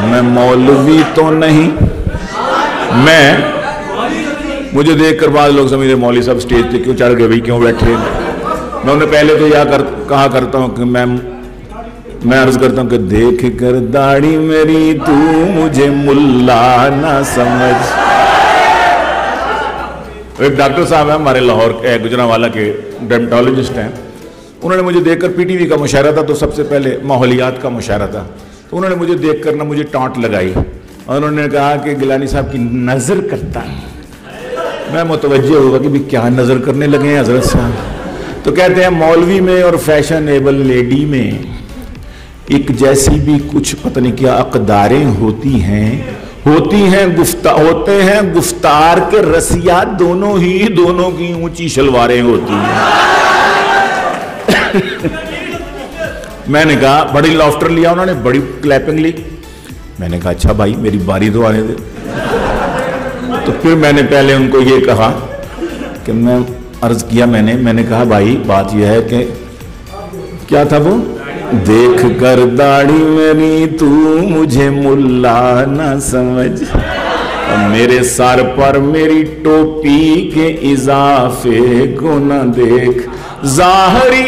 मैं मौलवी तो नहीं, मैं मुझे देखकर बाद लोग समझ रहे मौलवी साहब स्टेज पे क्यों चढ़ गए भाई, क्यों बैठे। मैं उन्हें पहले तो कहा करता हूँ कि मैं अर्ज करता हूँ कि देख कर दाढ़ी मेरी तू मुझे मुल्ला ना समझ। एक डॉक्टर साहब है हमारे लाहौर के, गुजरांवाला के डर्मेटोलॉजिस्ट हैं। उन्होंने मुझे देखकर, पीटीवी का मुशायरा था तो सबसे पहले माहौलियात का मुशायरा था, तो उन्होंने मुझे देखकर ना मुझे टाँट लगाई और उन्होंने कहा कि गिलानी साहब की नज़र करता है। मैं मुतवज्जे हुआ कि भी क्या नज़र करने लगे हैं हजरत साहब। तो कहते हैं मौलवी में और फैशनेबल लेडी में एक जैसी भी कुछ पता नहीं क्या अक़दारें होती हैं गुफ्तार के रसिया दोनों की ऊंची शलवारें होती हैं। मैंने कहा, बड़ी लॉफ्टर लिया उन्होंने, बड़ी क्लैपिंग ली। मैंने कहा अच्छा भाई मेरी बारी तो आने दे। तो फिर मैंने पहले उनको ये कहा कि मैं अर्ज किया, मैंने कहा भाई बात यह है कि क्या था वो, देख कर दाढ़ी मेरी तू मुझे मुल्ला न समझ, मेरे सर पर मेरी टोपी के इजाफे को न देख, ज़ाहरी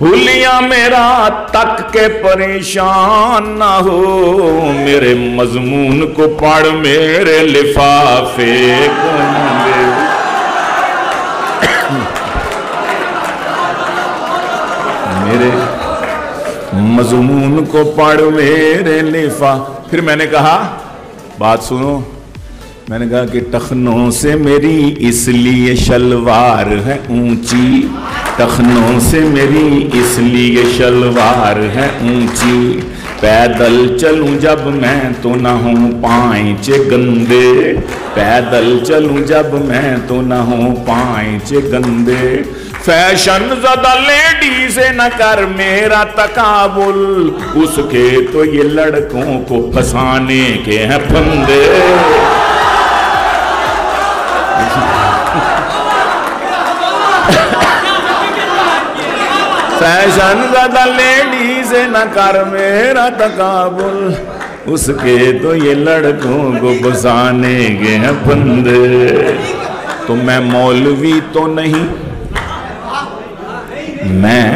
हुलिया मेरा तक के परेशान ना हो, मेरे मजमून को पढ़ मेरे लिफाफे को न देख। मेरे मजमून को पढ़ मेरे लिफा। फिर मैंने कहा बात सुनो, मैंने कहा कि टखनों से मेरी इसलिए शलवार है ऊंची, टखनों से मेरी इसलिए शलवार है ऊंची, पैदल चलूं जब मैं तो न हूं पांचे गंदे, पैदल चलूं जब मैं तो न हूं पांचे गंदे, फैशन ज़दा लेडी से न कर मेरा तकाबुल, उसके तो ये लड़कों को फंसाने के हैं फंदे। फैशन ज़दा लेडी से न कर मेरा तकाबुल, उसके तो ये लड़कों को फंसाने के हैं फंदे। तो मैं मौलवी तो नहीं, मैं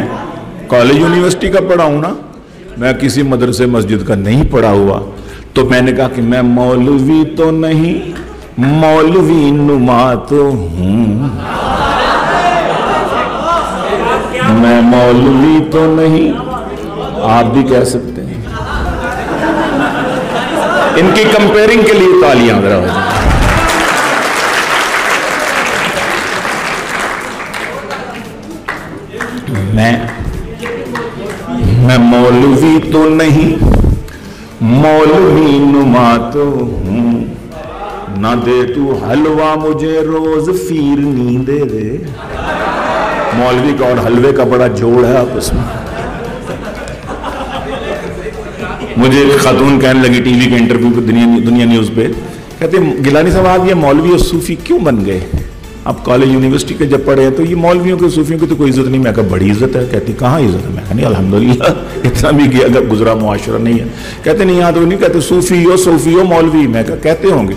कॉलेज यूनिवर्सिटी का पढ़ा हूं ना, मैं किसी मदरसे मस्जिद का नहीं पढ़ा हुआ। तो मैंने कहा कि मैं मौलवी तो नहीं, मौलवी नुमा तो हूं, मैं मौलवी तो नहीं, आप भी कह सकते हैं। इनकी कंपेयरिंग के लिए तालियां जरा हो जाए। मैं मौलवी तो नहीं, मौलवी नुमा तो हूं, ना दे तू हलवा मुझे रोज फीरनी दे दे। मौलवी का और हलवे का बड़ा जोड़ है आपस में। मुझे एक खातून कहने लगी टीवी के इंटरव्यू पे, दुनिया न्यूज पे, कहते गिलानी साहब आप ये मौलवी और सूफी क्यों बन गए? आप कॉलेज यूनिवर्सिटी के जब पढ़े हैं तो ये मौलवियों के सूफियों की तो कोई इज्जत नहीं। मैं कहा बड़ी इज्जत है। कहती कहाँ इज्जत है? मैं कहा नहीं अल्हम्दुलिल्लाह इतना भी कि अगर गुजरा मुआशरा नहीं है। कहते नहीं यहाँ तो नहीं कहते सूफी हो मौलवी। मैं कहा कहते होंगे,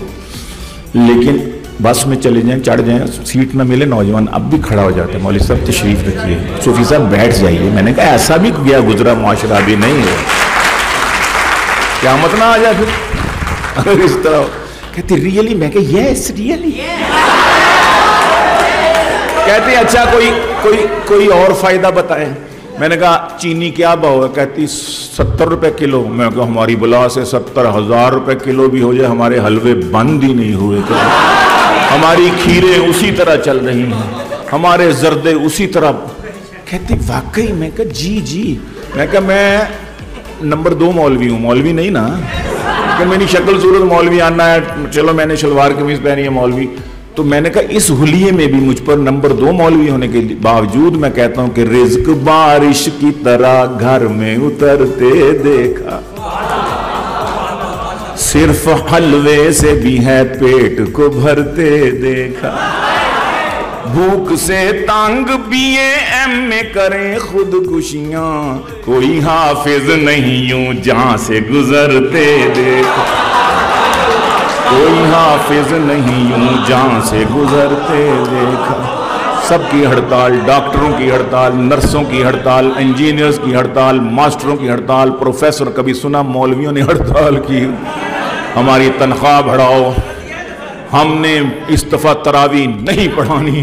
लेकिन बस में चले जाएं, चढ़ जाएं, सीट ना मिले, नौजवान अब भी खड़ा हो जाते हैं, मौलवी साहब तशरीफ रखिए, सूफी साहब बैठ जाइए। मैंने कहा ऐसा भी गया गुजरा मुआशरा भी नहीं है, क्या मत ना आ जाए फिर अगर इस तरह। कहती रियली? मैं कहा यस रियली। कहती अच्छा कोई और फायदा बताए। मैंने कहा चीनी क्या भाव है? कहती 70 रुपए किलो। मैं कहा हमारी बुला से 70,000 रुपए किलो भी हो जाए, हमारे हलवे बंद ही नहीं हुए, हमारी खीरें उसी तरह चल रही हैं, हमारे जर्दे उसी तरह। कहती वाकई? मैं कहा जी। मैं कहा मैं नंबर 2 मौलवी हूँ, मौलवी नहीं ना, कि मेरी शक्ल सूरत मौलवी आना है, चलो मैंने शलवार कमीज पहनी है मौलवी। तो मैंने कहा इस हुलिये में भी मुझ पर नंबर 2 मौलवी होने के बावजूद मैं कहता हूं कि रिज्क बारिश की तरह घर में उतरते देखा, सिर्फ हलवे से भी है पेट को भरते देखा, भूख से तंग BA MA करें खुदकुशियां, कोई हाफिज नहीं यूं जहां से गुजरते देखा, कोई हाफिज नहीं यूं जहां से गुजरते देखा। सबकी हड़ताल, डॉक्टरों की हड़ताल, नर्सों की हड़ताल, इंजीनियर्स की हड़ताल, मास्टरों की हड़ताल, प्रोफेसर, कभी सुना मौलवियों ने हड़ताल की, हमारी तनख्वाह बढ़ाओ, हमने इस दफा तरावी नहीं पढ़ानी,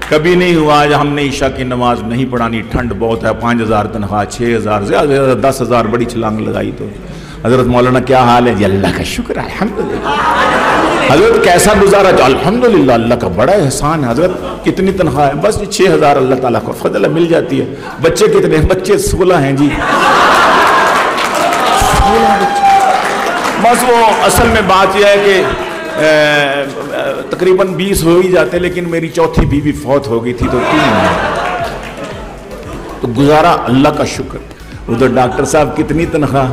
कभी नहीं हुआ आज हमने ईशा की नमाज नहीं पढ़ानी, ठंड बहुत है, 5,000 तनख्वाह, 6,000 से ज़्यादा 10,000 बड़ी छलांग लगाई। तो हजरत मौलाना क्या हाल है जी? अल्लाह का शुक्र है अल्हम्दुलिल्लाह। हजरत कैसा गुजारा? अल्हम्दुलिल्लाह, अल्लाह का बड़ा एहसान है। हजरत कितनी तनख्वाह है? बस 6,000 अल्लाह ताला को फजल मिल जाती है। बच्चे कितने? बच्चे 16 हैं जी, 16 बच्चे। बस वो असल में बात यह है कि तकरीबन 20 हो ही जाते, लेकिन मेरी चौथी बीवी फौत हो गई थी तो 3, तो गुजारा अल्लाह का शुक्र। उधर डॉक्टर साहब कितनी तनख्वाह?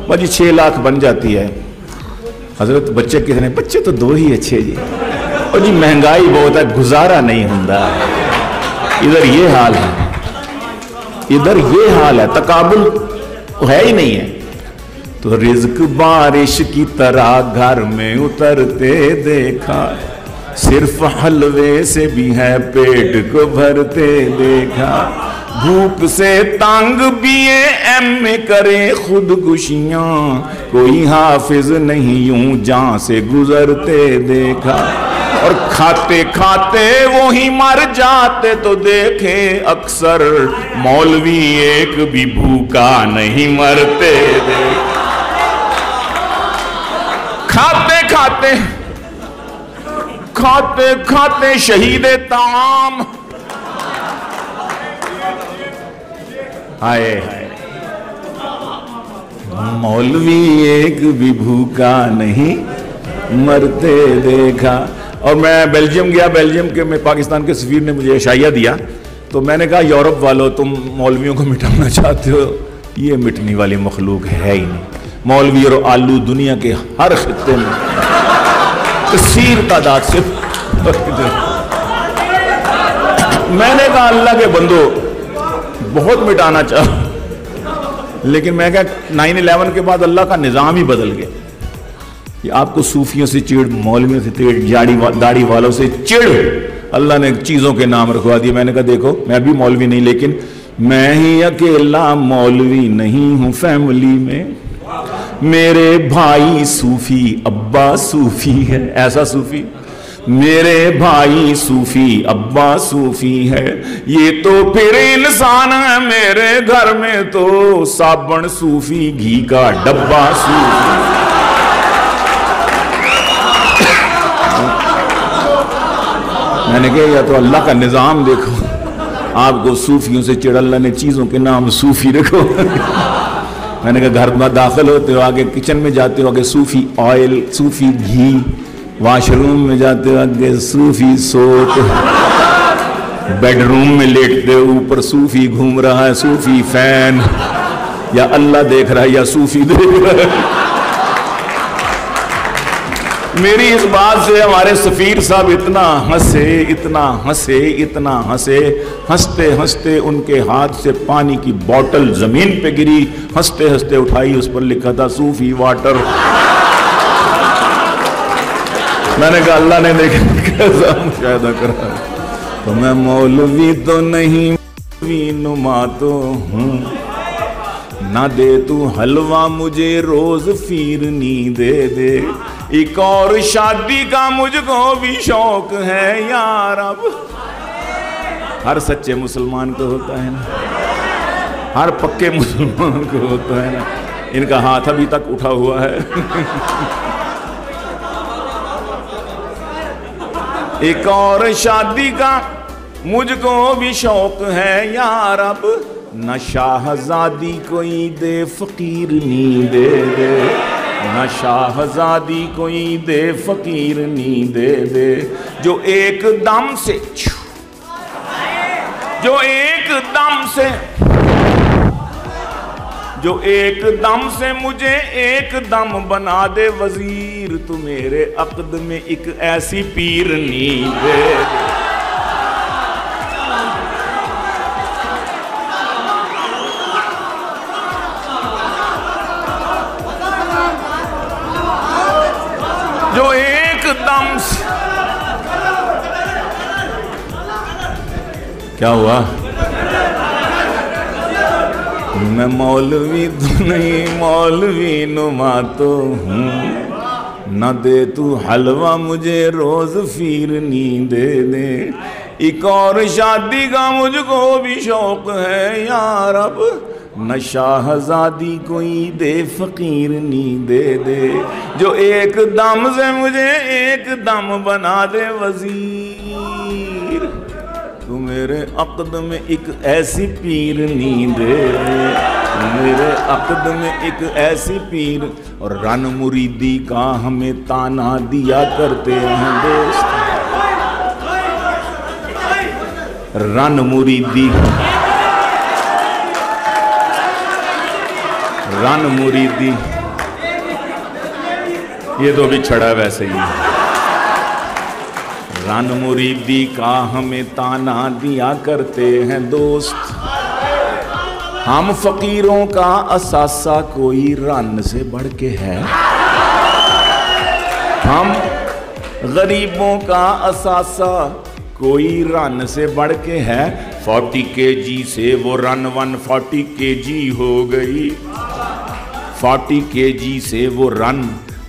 बस 6 लाख बन जाती है। हजरत बच्चे कितने? बच्चे तो 2 ही अच्छे जी। और जी महंगाई बहुत है, गुजारा नहीं होता। इधर ये हाल है, इधर ये हाल है, तकाबुल है ही नहीं है। तो रिज्क बारिश की तरह घर में उतरते देखा, सिर्फ हलवे से भी है पेट को भरते देखा। भूख से तंग BA MA करे खुदकुशियां, कोई हाफिज नहीं यूं जहां से गुजरते देखा। और खाते खाते वो ही मर जाते तो देखे अक्सर, मौलवी एक भी भूखा नहीं मरते देखा। खाते खाते खाते खाते शहीदे ताम, हाय हाय, मौलवी एक भी भूखा नहीं मरते देखा। और मैं बेल्जियम गया, बेल्जियम के में पाकिस्तान के सफीर ने मुझे इशाया दिया, तो मैंने कहा यूरोप वालों तुम मौलवियों को मिटाना चाहते हो, ये मिटने वाली मखलूक है ही नहीं। मौलवी और आलू दुनिया के हर खित्ते में कसीर तादाद से। मैंने कहा अल्लाह के बंदो बहुत मिटाना चाह, लेकिन मैं क्या 9/11 के बाद अल्लाह का निज़ाम ही बदल गया। कि आपको सूफियों से चिड़, मौलवियों से चिड़, दाढ़ी वालों से चिड़, अल्लाह ने चीज़ों के नाम रखवा दिए। मैंने कहा देखो मैं भी मौलवी नहीं, लेकिन मैं ही अकेला मौलवी नहीं हूँ फैमिली में, मेरे भाई सूफी, अब्बा सूफी है, ऐसा सूफी, मेरे भाई सूफी, अब्बा सूफी है, ये तो फिर इंसान है, मेरे घर में तो साबुन सूफी, घी का डब्बा सूफी। मैंने कहा या तो अल्लाह का निज़ाम देखो, आपको सूफियों से चिड़, अल्लाह ने चीज़ों के नाम सूफी रखो। मैंने कहा घर में दाखिल होते हो आगे किचन में जाते हो आगे सूफी ऑयल, सूफी घी, वॉशरूम में जाते हो आगे सूफी सोप, बेडरूम में लेटते हो ऊपर सूफी घूम रहा है, सूफी फैन, या अल्लाह देख रहा है या सूफी देख रहा है। मेरी इस बात से हमारे सफीर साहब इतना हंसे, इतना हंसे, इतना हंसे, हंसते हंसते उनके हाथ से पानी की बोतल जमीन पे गिरी, हंसते हंसते उठाई, उस पर लिखा था सूफी वाटर। मैंने कहा अल्लाह ने देखा कैसा मुशाहिदा करा। तो मैं मौलवी तो नहीं, मौलवी नुमा तो हूँ, ना दे तू हलवा मुझे रोज फिरनी दे दे, एक और शादी का मुझको भी शौक है यार। अब हर सच्चे मुसलमान को होता है ना, हर पक्के मुसलमान को होता है ना। इनका हाथ अभी तक उठा हुआ है। एक और शादी का मुझको भी शौक है यार, अब न शाहजादी कोई दे फकीर नी दे दे, न शाहजादी कोई दे फकीर नी दे दे, जो एक दम से, जो एक दम से, जो एक दम से मुझे एक दम बना दे वजीर, तू मेरे अक़द में एक ऐसी पीर नी दे दे। क्या हुआ? मैं मौलवी तो नहीं, मौलवी नुमा तो हूँ। न दे तू हलवा मुझे रोज फिरनी दे दे। एक और शादी का मुझको भी शौक है यार, अब न शाहजादी कोई दे फकीरनी दे दे। जो एक दम से मुझे एक दम बना दे वजीर। तू मेरे अक़द में एक ऐसी पीरनी दे, मेरे अक़द में एक ऐसी पीर। और रन मुरीदी का हमें ताना दिया करते हैं दोस्त। रन मुरीदी, रन मुरीदी, ये तो भी छड़ा वैसे ही। रन मुरीदी का हमें ताना दिया करते हैं दोस्त। हम फकीरों का असासा कोई रन से बढ़ के है। हम गरीबों का असासा कोई रन से बढ़ के है। 40 kg से वो रन 140 kg हो गई। 40 kg से वो रन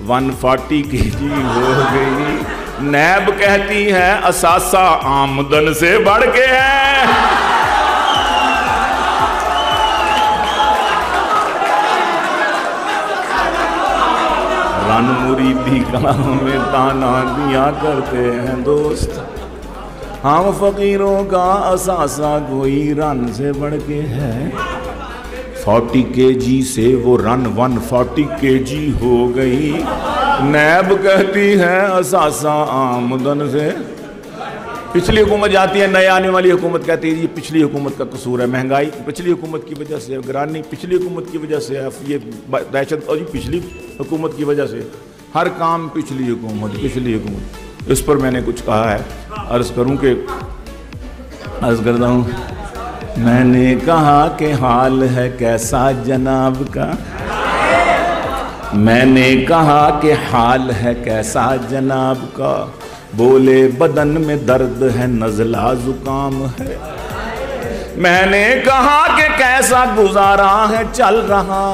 140 kg हो गई। नैब कहती है असासा आमदन से बढ़ के है। रन मुरीदी का हमें ताना दिया करते हैं दोस्त। हम फकीरों का असासा कोई रन से बढ़ के है। 40 kg से वो रन 140 kg हो गई। नैब कहती है असासा आमदन से। पिछली हुकूमत जाती है, नई आने वाली हुकूमत कहती है ये पिछली हुकूमत का कसूर है, महंगाई पिछली हुकूमत की वजह से, गिरानी पिछली हुकूमत की वजह से, ये दहशत और पिछली हुकूमत की वजह से। हर काम पिछली हुकूमत, पिछली हुकूमत। इस पर मैंने कुछ कहा है, अर्ज़ करूं कि अर्ज़ करता हूँ। मैंने कहा कि हाल है कैसा जनाब का। मैंने कहा कि हाल है कैसा जनाब का। बोले बदन में दर्द है, नज़ला जुकाम है। मैंने कहा कि कैसा गुजारा है चल रहा।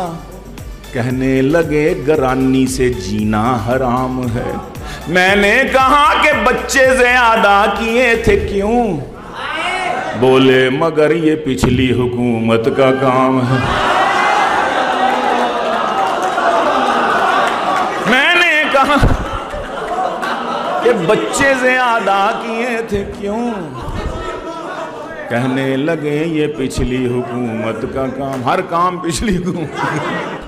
कहने लगे गरानी से जीना हराम है। मैंने कहा कि बच्चे ज़्यादा किए थे क्यों। बोले मगर ये पिछली हुकूमत का काम है। मैंने कहा कि बच्चे ज़्यादा किए थे क्यों। कहने लगे ये पिछली हुकूमत का काम। हर काम पिछली हुकूमत।